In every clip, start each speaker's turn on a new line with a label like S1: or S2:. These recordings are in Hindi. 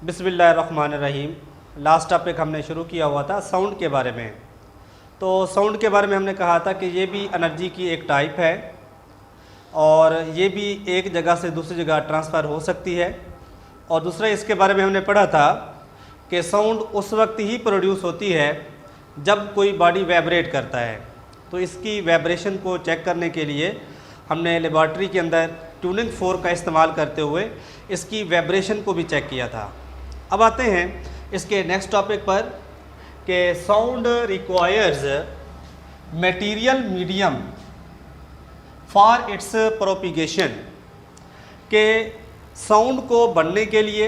S1: बिस्मिल्लाहिर्रहमानिर्रहीम। लास्ट टॉपिक हमने शुरू किया हुआ था साउंड के बारे में। तो साउंड के बारे में हमने कहा था कि ये भी एनर्जी की एक टाइप है और ये भी एक जगह से दूसरी जगह ट्रांसफ़र हो सकती है। और दूसरा इसके बारे में हमने पढ़ा था कि साउंड उस वक्त ही प्रोड्यूस होती है जब कोई बॉडी वाइब्रेट करता है। तो इसकी वाइब्रेशन को चेक करने के लिए हमने लेबॉर्ट्री के अंदर ट्यूनिंग फोर्क का इस्तेमाल करते हुए इसकी वाइब्रेशन को भी चेक किया था। अब आते हैं इसके नेक्स्ट टॉपिक पर कि sound requires material medium for its propagation, के साउंड को बढ़ने के लिए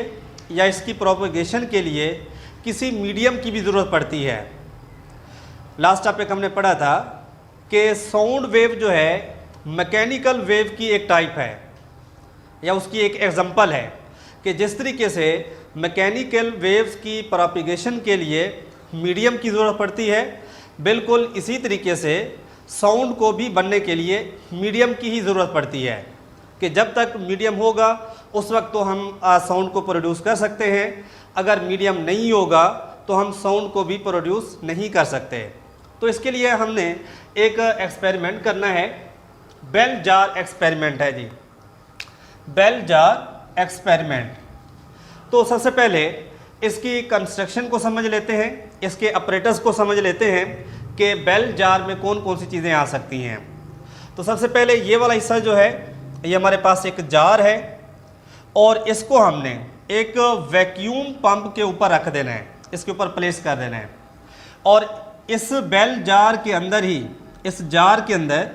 S1: या इसकी प्रोपिगेशन के लिए किसी मीडियम की भी ज़रूरत पड़ती है। लास्ट टॉपिक हमने पढ़ा था कि साउंड वेव जो है मैकेनिकल वेव की एक टाइप है या उसकी एक एग्जांपल है कि जिस तरीके से मैकेनिकल वेव्स की प्रोपिगेशन के लिए मीडियम की ज़रूरत पड़ती है, बिल्कुल इसी तरीके से साउंड को भी बनने के लिए मीडियम की ही ज़रूरत पड़ती है कि जब तक मीडियम होगा उस वक्त तो हम साउंड को प्रोड्यूस कर सकते हैं, अगर मीडियम नहीं होगा तो हम साउंड को भी प्रोड्यूस नहीं कर सकते। तो इसके लिए हमने एक एक्सपेरिमेंट करना है, बेल जार एक्सपेरिमेंट है जी, बेल जार एक्सपेरिमेंट। तो सबसे पहले इसकी कंस्ट्रक्शन को समझ लेते हैं, इसके ऑपरेटर्स को समझ लेते हैं कि बेल जार में कौन कौन सी चीज़ें आ सकती हैं। तो सबसे पहले ये वाला हिस्सा जो है ये हमारे पास एक जार है और इसको हमने एक वैक्यूम पंप के ऊपर रख देना है, इसके ऊपर प्लेस कर देना है और इस बेल जार के अंदर ही, इस जार के अंदर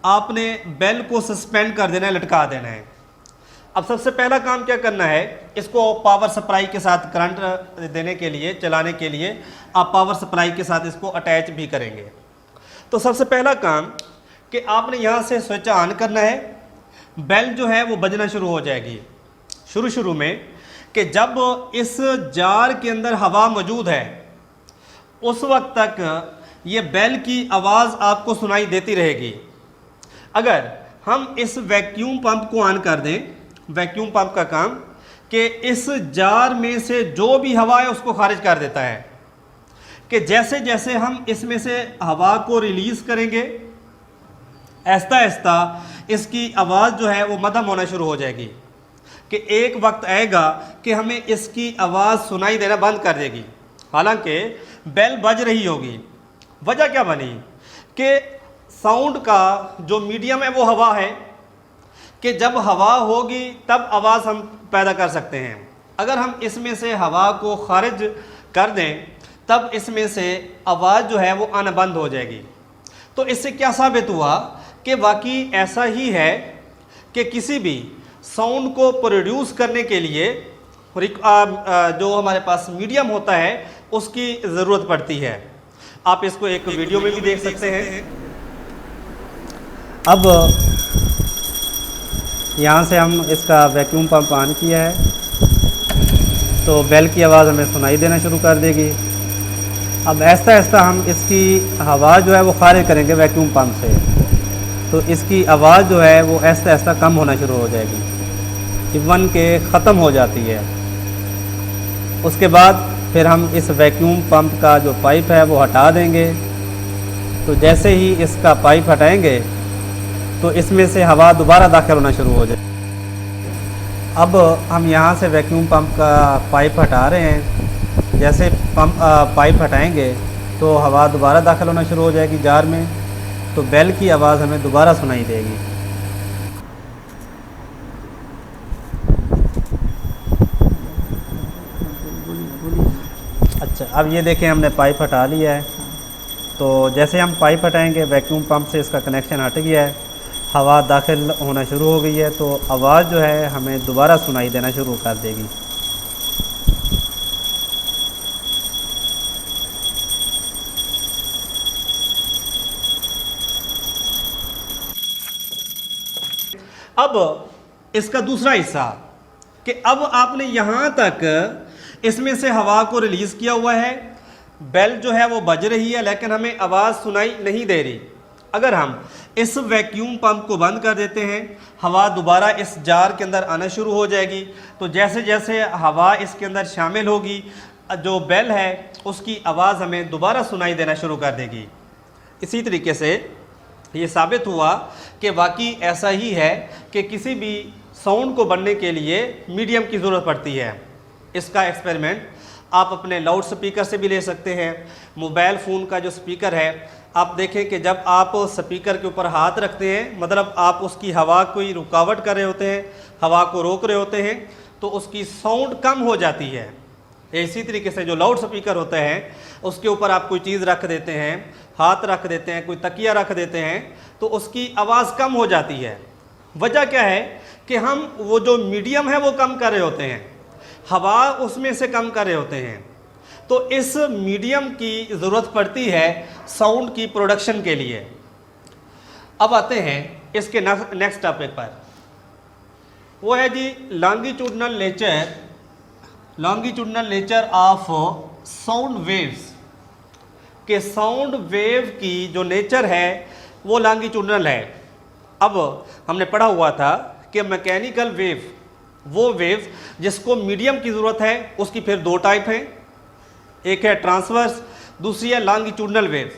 S1: आपने बेल को सस्पेंड कर देना है, लटका देना है। अब सबसे पहला काम क्या करना है, इसको पावर सप्लाई के साथ करंट देने के लिए, चलाने के लिए आप पावर सप्लाई के साथ इसको अटैच भी करेंगे। तो सबसे पहला काम कि आपने यहाँ से स्विच ऑन करना है, बेल जो है वो बजना शुरू हो जाएगी शुरू में कि जब इस जार के अंदर हवा मौजूद है उस वक्त तक ये बेल की आवाज़ आपको सुनाई देती रहेगी। अगर हम इस वैक्यूम पंप को ऑन कर दें, वैक्यूम पंप का काम कि इस जार में से जो भी हवा है उसको खारिज कर देता है, कि जैसे जैसे हम इसमें से हवा को रिलीज़ करेंगे आहिस्ता आहिस्ता इसकी आवाज़ जो है वो मध्यम होना शुरू हो जाएगी कि एक वक्त आएगा कि हमें इसकी आवाज़ सुनाई देना बंद कर देगी, हालांकि बेल बज रही होगी। वजह क्या बनी कि साउंड का जो मीडियम है वो हवा है, कि जब हवा होगी तब आवाज़ हम पैदा कर सकते हैं। अगर हम इसमें से हवा को खारिज कर दें तब इसमें से आवाज़ जो है वो आना बंद हो जाएगी। तो इससे क्या साबित हुआ कि वाकई ऐसा ही है कि किसी भी साउंड को प्रोड्यूस करने के लिए जो हमारे पास मीडियम होता है उसकी ज़रूरत पड़ती है। आप इसको एक वीडियो में भी देख सकते हैं। अब यहाँ से हम इसका वैक्यूम पंप ऑन किया है तो बेल की आवाज़ हमें सुनाई देना शुरू कर देगी। अब आहिस्ता आहिस्ता हम इसकी हवा जो है वो खारिज करेंगे वैक्यूम पंप से, तो इसकी आवाज़ जो है वो आहिस्ता आहिस्ता कम होना शुरू हो जाएगी, इवन के ख़त्म हो जाती है। उसके बाद फिर हम इस वैक्यूम पंप का जो पाइप है वो हटा देंगे। तो जैसे ही इसका पाइप हटाएंगे तो इसमें से हवा दोबारा दाखिल होना शुरू हो जाए। अब हम यहाँ से वैक्यूम पंप का पाइप हटा रहे हैं। जैसे पाइप हटाएंगे तो हवा दोबारा दाखिल होना शुरू हो जाएगी जार में, तो बेल की आवाज़ हमें दोबारा सुनाई देगी। अच्छा, अब ये देखें हमने पाइप हटा लिया है। तो जैसे हम पाइप हटाएंगे वैक्यूम पंप से इसका कनेक्शन हट गया है, हवा दाखिल होना शुरू हो गई है, तो आवाज़ जो है हमें दोबारा सुनाई देना शुरू कर देगी। अब इसका दूसरा हिस्सा कि अब आपने यहाँ तक इसमें से हवा को रिलीज़ किया हुआ है, बेल जो है वो बज रही है लेकिन हमें आवाज़ सुनाई नहीं दे रही। अगर हम इस वैक्यूम पंप को बंद कर देते हैं, हवा दोबारा इस जार के अंदर आना शुरू हो जाएगी। तो जैसे जैसे हवा इसके अंदर शामिल होगी, जो बेल है उसकी आवाज़ हमें दोबारा सुनाई देना शुरू कर देगी। इसी तरीके से ये साबित हुआ कि वाकई ऐसा ही है कि किसी भी साउंड को बनने के लिए मीडियम की ज़रूरत पड़ती है। इसका एक्सपेरिमेंट आप अपने लाउड स्पीकर से भी ले सकते हैं। मोबाइल फ़ोन का जो स्पीकर है, आप देखें कि जब आप स्पीकर के ऊपर हाथ रखते हैं, मतलब आप उसकी हवा कोई रुकावट कर रहे होते हैं, हवा को रोक रहे होते हैं, तो उसकी साउंड कम हो जाती है। इसी तरीके से जो लाउड स्पीकर होता है, उसके ऊपर आप कोई चीज़ रख देते हैं, हाथ रख देते हैं, कोई तकिया रख देते हैं, तो उसकी आवाज़ कम हो जाती है। वजह क्या है कि हम वो जो मीडियम है वो कम कर रहे होते हैं, हवा उसमें से कम कर रहे होते हैं। तो इस मीडियम की ज़रूरत पड़ती है साउंड की प्रोडक्शन के लिए। अब आते हैं इसके नेक्स्ट टॉपिक पर, वो है जी longitudinal nature of sound waves. के साउंड वेव की जो नेचर है वो लॉन्गिट्यूडनल है। अब हमने पढ़ा हुआ था कि मैकेनिकल वेव, वो वेव जिसको मीडियम की ज़रूरत है, उसकी फिर दो टाइप हैं। एक है ट्रांसवर्स, दूसरी है लॉन्गिट्यूडनल वेव।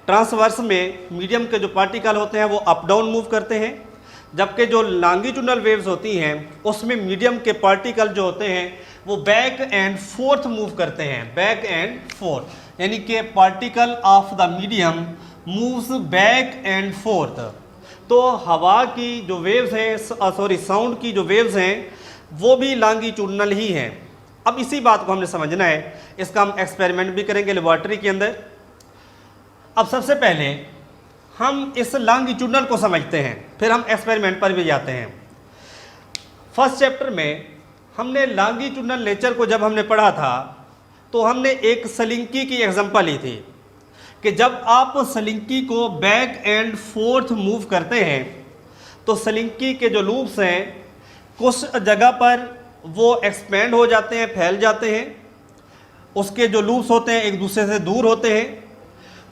S1: ट्रांसवर्स में मीडियम के जो पार्टिकल होते हैं वो अप डाउन मूव करते हैं, जबकि जो लॉन्गिट्यूडनल वेव्स होती हैं उसमें मीडियम के पार्टिकल जो होते हैं वो बैक एंड फोर्थ मूव करते हैं। बैक एंड फोर्थ यानी कि particle of the medium moves back and fourth. तो हवा की जो वेव्स हैं, साउंड की जो वेव्स हैं, वो भी लॉन्गिट्यूडनल ही हैं। अब इसी बात को हमने समझना है, इसका हम एक्सपेरिमेंट भी करेंगे लेबॉर्ट्री के अंदर। अब सबसे पहले हम इस लॉन्गिट्यूडनल को समझते हैं, फिर हम एक्सपेरिमेंट पर भी जाते हैं। फर्स्ट चैप्टर में हमने लॉन्गिट्यूडनल नेचर को जब हमने पढ़ा था, तो हमने एक सलिंकी की एग्जांपल ली थी कि जब आप सलिंकी को बैक एंड फोर्थ मूव करते हैं तो सलिंकी के जो लूप्स हैं कुछ जगह पर वो एक्सपेंड हो जाते हैं, फैल जाते हैं। उसके जो लूप्स होते हैं एक दूसरे से दूर होते हैं,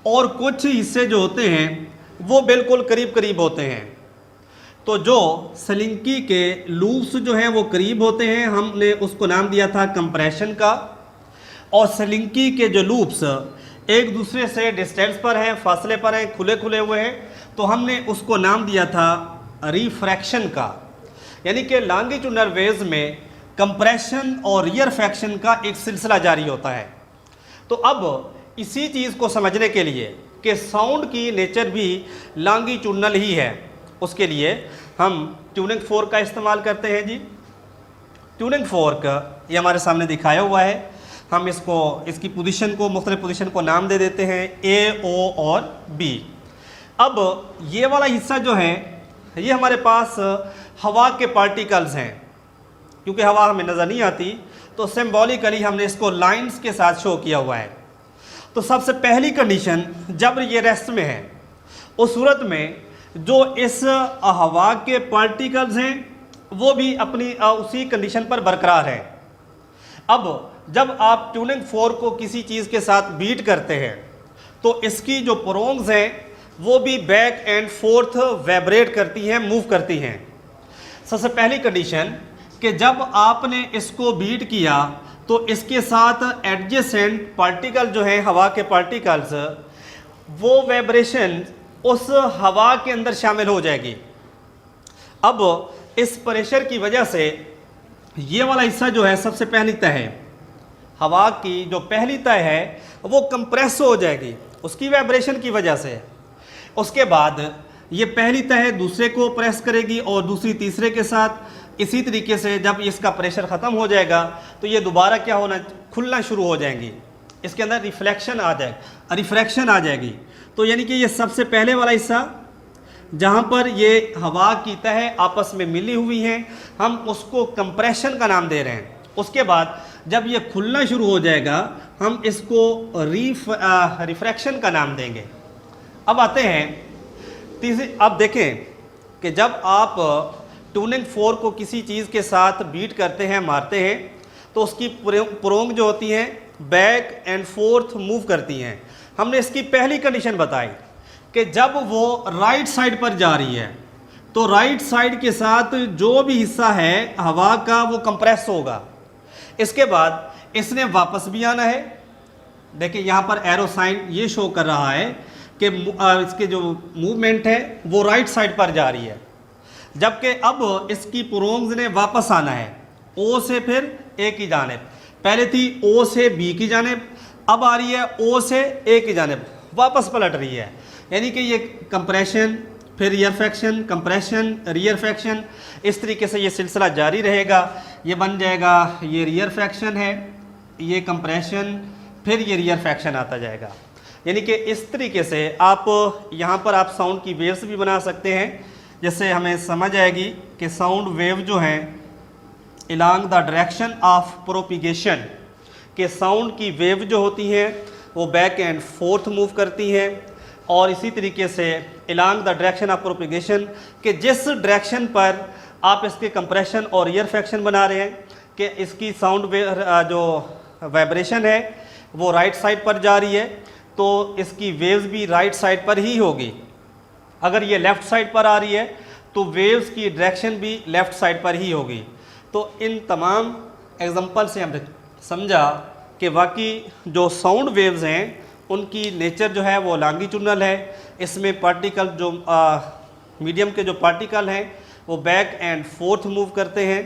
S1: और कुछ हिस्से जो होते हैं वो बिल्कुल करीब करीब होते हैं। तो जो सलिंकी के लूप्स जो हैं वो करीब होते हैं, हमने उसको नाम दिया था कंप्रेशन का। और सलिंकी के जो लूप्स एक दूसरे से डिस्टेंस पर हैं, फासले पर हैं, खुले खुले हुए हैं, तो हमने उसको नाम दिया था रिफ्रैक्शन का। यानी कि लॉन्गिट्यूडनल वेव्स में कंप्रेशन और रिफ्रैक्शन का एक सिलसिला जारी होता है। तो अब इसी चीज़ को समझने के लिए कि साउंड की नेचर भी लॉन्गिट्यूडनल ही है, उसके लिए हम ट्यूनिंग फोर्क का इस्तेमाल करते हैं जी। ट्यूनिंग फोर्क ये हमारे सामने दिखाया हुआ है। हम इसकी पोजीशन को, मुख्तलिफ पोजीशन को नाम दे देते हैं ए, ओ और बी। अब ये वाला हिस्सा जो है ये हमारे पास हवा के पार्टिकल्स हैं। क्योंकि हवा हमें नज़र नहीं आती तो सिंबॉलिकली हमने इसको लाइंस के साथ शो किया हुआ है। तो सबसे पहली कंडीशन, जब ये रेस्ट में है उस सूरत में जो इस हवा के पार्टिकल्स हैं वो भी अपनी उसी कंडीशन पर बरकरार है। अब जब आप ट्यूनिंग फोर्क को किसी चीज़ के साथ बीट करते हैं तो इसकी जो प्रोंग्स हैं वो भी बैक एंड फोर्थ वाइब्रेट करती हैं, मूव करती हैं। सबसे पहली कंडीशन कि जब आपने इसको बीट किया तो इसके साथ एडजेसेंट पार्टिकल जो हैं हवा के पार्टिकल्स, वो वाइब्रेशन उस हवा के अंदर शामिल हो जाएगी। अब इस प्रेशर की वजह से ये वाला हिस्सा जो है सबसे पहली तह है, हवा की जो पहली तह है वो कंप्रेस हो जाएगी उसकी वाइब्रेशन की वजह से। उसके बाद ये पहली तह दूसरे को प्रेस करेगी और दूसरी तीसरे के साथ। इसी तरीके से जब इसका प्रेशर ख़त्म हो जाएगा तो ये दोबारा क्या होना, खुलना शुरू हो जाएंगी। इसके अंदर रिफ्रैक्शन आ जाएगी। तो यानी कि ये सबसे पहले वाला हिस्सा जहाँ पर ये हवा की तह आपस में मिली हुई हैं, हम उसको कंप्रेशन का नाम दे रहे हैं। उसके बाद जब ये खुलना शुरू हो जाएगा हम इसको रिफ्रैक्शन का नाम देंगे। अब आते हैं तीसरी। अब देखें कि जब आप ट्यूनिंग फोर्क को किसी चीज़ के साथ बीट करते हैं, मारते हैं, तो उसकी प्रोंग जो होती हैं बैक एंड फोर्थ मूव करती हैं। हमने इसकी पहली कंडीशन बताई कि जब वो राइट साइड पर जा रही है तो राइट साइड के साथ जो भी हिस्सा है हवा का वो कंप्रेस होगा। इसके बाद इसने वापस भी आना है। देखिए यहाँ पर एरो साइन ये शो कर रहा है कि इसके जो मूवमेंट है वो राइट साइड पर जा रही है, जबकि अब इसकी पुरोंग्स ने वापस आना है ओ से फिर ए की जानिब। पहले थी ओ से बी की जानिब, अब आ रही है ओ से ए की जानिब, वापस पलट रही है। यानी कि ये कंप्रेशन, फिर रियरफेक्शन, कंप्रेशन, रियरफेक्शन, इस तरीके से ये सिलसिला जारी रहेगा। ये बन जाएगा, ये रियरफेक्शन है, ये कंप्रेशन, फिर ये रियरफेक्शन आता जाएगा। यानी कि इस तरीके से आप यहाँ पर आप साउंड की वेव्स भी बना सकते हैं, जिससे हमें समझ आएगी कि साउंड वेव जो हैं along the direction of propagation, के साउंड की वेव जो होती हैं वो बैक एंड फोर्थ मूव करती हैं, और इसी तरीके से along the direction of propagation, कि जिस डायरेक्शन पर आप इसके कंप्रेशन और रियरफेक्शन बना रहे हैं कि इसकी साउंड जो वाइब्रेशन है वो राइट साइड पर जा रही है, तो इसकी वेव्स भी राइट साइड पर ही होगी। अगर ये लेफ़्ट साइड पर आ रही है तो वेव्स की डायरेक्शन भी लेफ़्ट साइड पर ही होगी। तो इन तमाम एग्जांपल से हमने समझा कि वाकई जो साउंड वेव्स हैं उनकी नेचर जो है वो लॉन्गिट्यूडनल है। इसमें पार्टिकल जो मीडियम के जो पार्टिकल हैं वो बैक एंड फोर्थ मूव करते हैं,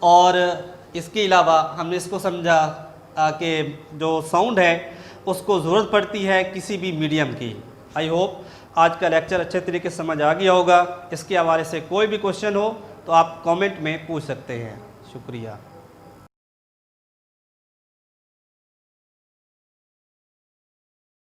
S1: और इसके अलावा हमने इसको समझा कि जो साउंड है उसको ज़रूरत पड़ती है किसी भी मीडियम की। आई होप आज का लेक्चर अच्छे तरीके से समझ आ गया होगा। इसके हवाले से कोई भी क्वेश्चन हो तो आप कमेंट में पूछ सकते हैं। शुक्रिया।